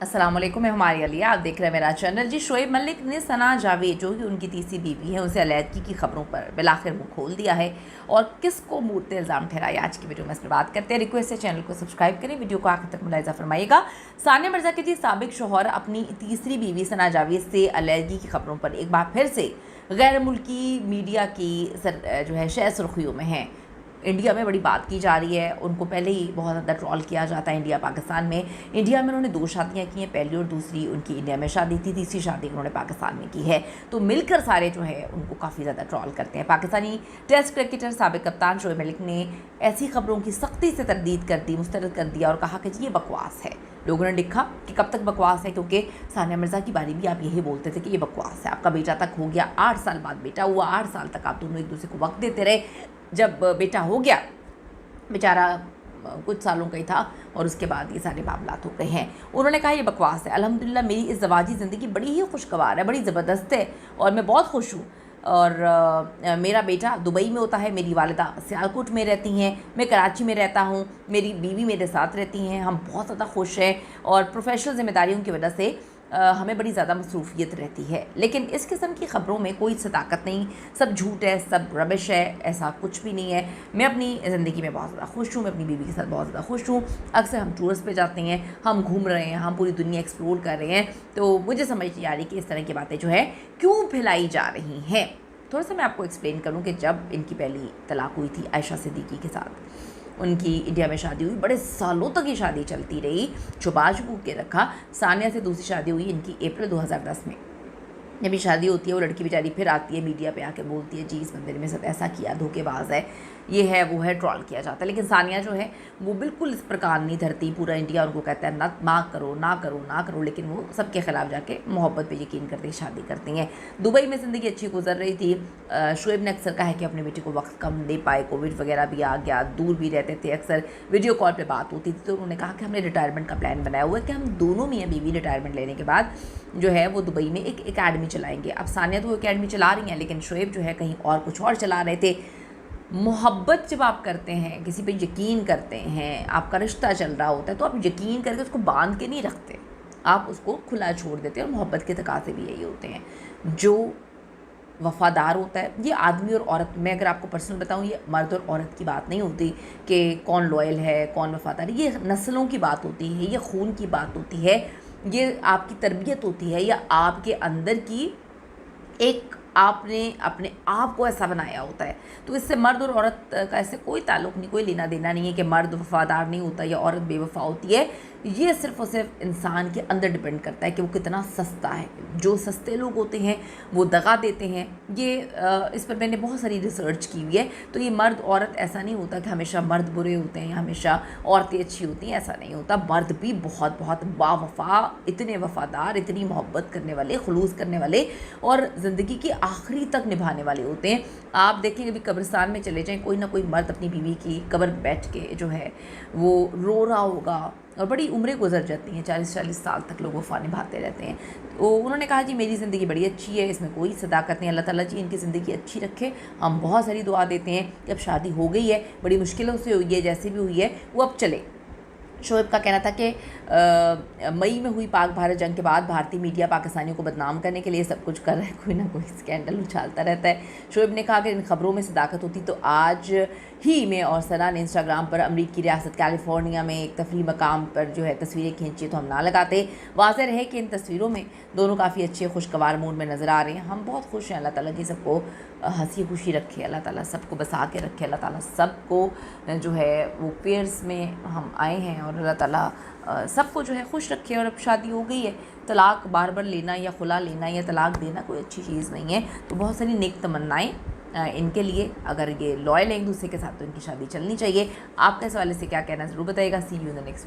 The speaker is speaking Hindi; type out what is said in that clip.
अस्सलाम वालेकुम, मैं हमारी अलिया, आप देख रहे हैं मेरा चैनल। जी, शोएब मलिक ने सना जावेद जो कि उनकी तीसरी बीवी है उनसे अलैदगी की खबरों पर बिलाखिर मुंह खोल दिया है और किसको मुर्ते इल्ज़ाम ठहराया। आज की वीडियो में इस पर बात करते हैं। रिक्वेस्ट है चैनल को सब्सक्राइब करें, वीडियो को आखिर तक मुलाहिज़ा फरमाइएगा। सानिया मिर्ज़ा के जी साबिक शौहर अपनी तीसरी बीवी सना जावेद से अलैदगी की खबरों पर एक बार फिर से गैर मुल्की मीडिया की जो है शह सुर्खियों में हैं। इंडिया में बड़ी बात की जा रही है, उनको पहले ही बहुत ज़्यादा ट्रॉल किया जाता है इंडिया पाकिस्तान में। इंडिया में उन्होंने 2 शादियाँ की हैं, पहली और दूसरी उनकी इंडिया में शादी थी, तीसरी शादी उन्होंने पाकिस्तान में की है। तो मिलकर सारे जो है उनको काफ़ी ज़्यादा ट्रॉल करते हैं। पाकिस्तानी टेस्ट क्रिकेटर साबिक कप्तान शोएब मलिक ने ऐसी खबरों की सख्ती से तरदीद कर दी, मुस्तरद कर दिया और कहा कि ये बकवास है। लोगों ने लिखा कि कब तक बकवास है, क्योंकि सानिया मिर्ज़ा की बारी भी आप यही बोलते थे कि ये बकवास है। आपका बेटा तक हो गया, 8 साल बाद बेटा हुआ, 8 साल तक आप दोनों एक दूसरे को वक्त देते रहे। जब बेटा हो गया, बेचारा कुछ सालों का ही था और उसके बाद ये सारे मामलात हो गए हैं। उन्होंने कहा ये बकवास है। अल्हम्दुलिल्लाह मेरी इस ज़वाजी ज़िंदगी बड़ी ही खुशगवार है, बड़ी ज़बरदस्त है और मैं बहुत खुश हूँ। और मेरा बेटा दुबई में होता है, मेरी वालिदा सियालकोट में रहती हैं, मैं कराची में रहता हूँ, मेरी बीवी मेरे साथ रहती हैं। हम बहुत ज़्यादा खुश हैं और प्रोफेशनल ज़िम्मेदारियों की वजह से हमें बड़ी ज़्यादा मसरूफ़ियत रहती है। लेकिन इस किस्म की ख़बरों में कोई सदाकत नहीं, सब झूठ है, सब रबिश है, ऐसा कुछ भी नहीं है। मैं अपनी ज़िंदगी में बहुत ज़्यादा खुश हूँ, मैं अपनी बीवी के साथ बहुत ज़्यादा खुश हूँ। अक्सर हम टूर्स पे जाते हैं, हम घूम रहे हैं, हम पूरी दुनिया एक्सप्लोर कर रहे हैं। तो मुझे समझ नहीं आ रही कि इस तरह की बातें जो है क्यों फैलाई जा रही हैं। थोड़ा सा मैं आपको एक्सप्लेन करूँ कि जब इनकी पहली तलाक हुई थी आयशा सिद्दीकी के साथ, उनकी इंडिया में शादी हुई, बड़े सालों तक ये शादी चलती रही, छुपा छुपू के रखा। सानिया से दूसरी शादी हुई इनकी अप्रैल 2010 में। जब ये शादी होती है वो लड़की बेचारी फिर आती है मीडिया पे आके बोलती है जी इस बंदे ने मेरे साथ ऐसा किया, धोखेबाज है, ये है वो है, ट्रॉल किया जाता है। लेकिन सानिया जो है वो बिल्कुल इस प्रकार नहीं धरती। पूरा इंडिया उनको कहता है ना करो ना करो ना करो, लेकिन वो सबके ख़िलाफ़ जाके मोहब्बत पे यकीन करते शादी करती हैं। दुबई में ज़िंदगी अच्छी गुजर रही थी। शोएब ने अक्सर कहा है कि अपने बेटे को वक्त कम दे पाए, कोविड वगैरह भी आ गया, दूर भी रहते थे, अक्सर वीडियो कॉल पर बात होती थी। तो उन्होंने कहा कि हमने रिटायरमेंट का प्लान बनाया हुआ है कि हम दोनों मियाँ बीवी रिटायरमेंट लेने के बाद जो है वो दुबई में एक एकेडमी चलाएंगे। अब सानिया तो वो एकेडमी चला रही हैं, लेकिन शोएब जो है कहीं और कुछ और चला रहे थे। मोहब्बत जब आप करते हैं, किसी पे यकीन करते हैं, आपका रिश्ता चल रहा होता है, तो आप यकीन करके उसको बांध के नहीं रखते, आप उसको खुला छोड़ देते हैं। और मोहब्बत के तकाज़े भी यही होते हैं। जो वफ़ादार होता है, ये आदमी और औरत में, अगर आपको पर्सनल बताऊँ, ये मर्द और औरत की बात नहीं होती कि कौन लॉयल है कौन वफ़ादार है। ये नस्लों की बात होती है, ये खून की बात होती है, ये आपकी तरबियत होती है, या आपके अंदर की एक आपने अपने आप को ऐसा बनाया होता है। तो इससे मर्द और औरत का ऐसे कोई ताल्लुक़ नहीं, कोई लेना देना नहीं है कि मर्द वफ़ादार नहीं होता या औरत बेवफ़ा होती है। ये सिर्फ़ और सिर्फ इंसान के अंदर डिपेंड करता है कि वो कितना सस्ता है। जो सस्ते लोग होते हैं वो दगा देते हैं। ये इस पर मैंने बहुत सारी रिसर्च की हुई है। तो ये मर्द औरत ऐसा नहीं होता कि हमेशा मर्द बुरे होते हैं, हमेशा औरतें अच्छी होती हैं, ऐसा नहीं होता। मर्द भी बहुत बहुत बावफ़ा, इतने वफ़ादार, इतनी मोहब्बत करने वाले, खुलूस करने वाले और ज़िंदगी की आखिरी तक निभाने वाले होते हैं। आप देखेंगे कभी कब्रिस्तान में चले जाएं, कोई ना कोई मर्द अपनी बीवी की कब्र पर बैठ के जो है वो रो रहा होगा। और बड़ी उम्रें गुजर जाती हैं, 40-40 साल तक लोग वफ़ा निभाते रहते हैं। तो उन्होंने कहा जी मेरी ज़िंदगी बड़ी अच्छी है, इसमें कोई सदाकत नहीं। अल्लाह ताला जी इनकी ज़िंदगी अच्छी रखे। हम बहुत सारी दुआ देते हैं कि अब शादी हो गई है, बड़ी मुश्किलों से हुई है, जैसे भी हुई है वो अब चले। शोएब का कहना था कि मई में हुई पाक भारत जंग के बाद भारतीय मीडिया पाकिस्तानियों को बदनाम करने के लिए सब कुछ कर रहा है, कोई ना कोई स्कैंडल उछालता रहता है। शोएब ने कहा कि इन खबरों में सदाकत होती तो आज ही में और सना ने इंस्टाग्राम पर अमरीकी रियासत कैलिफोर्निया में एक तफरी मकाम पर जो है तस्वीरें खींची तो हम ना लगाते। वाज़ेह रहे कि इन तस्वीरों में दोनों काफ़ी अच्छे खुशगवार मूड में नज़र आ रहे हैं। हम बहुत खुश हैं, अल्लाह ताला जी सबको हंसी खुशी रखे, अल्लाह ताला सबको बसा के रखे, अल्लाह ताला सबको जो है वो पेयर्स में हम आए हैं और अल्लाह ताला सबको जो है खुश रखे। और अब शादी हो गई है, तलाक बार बार लेना या खुला लेना या तलाक देना कोई अच्छी चीज़ नहीं है। तो बहुत सारी नेक तमन्नाएँ इनके लिए। अगर ये लॉयल है एक दूसरे के साथ तो इनकी शादी चलनी चाहिए। आपका इस हवाले से क्या कहना ज़रूर बताइएगा। See you in the next video.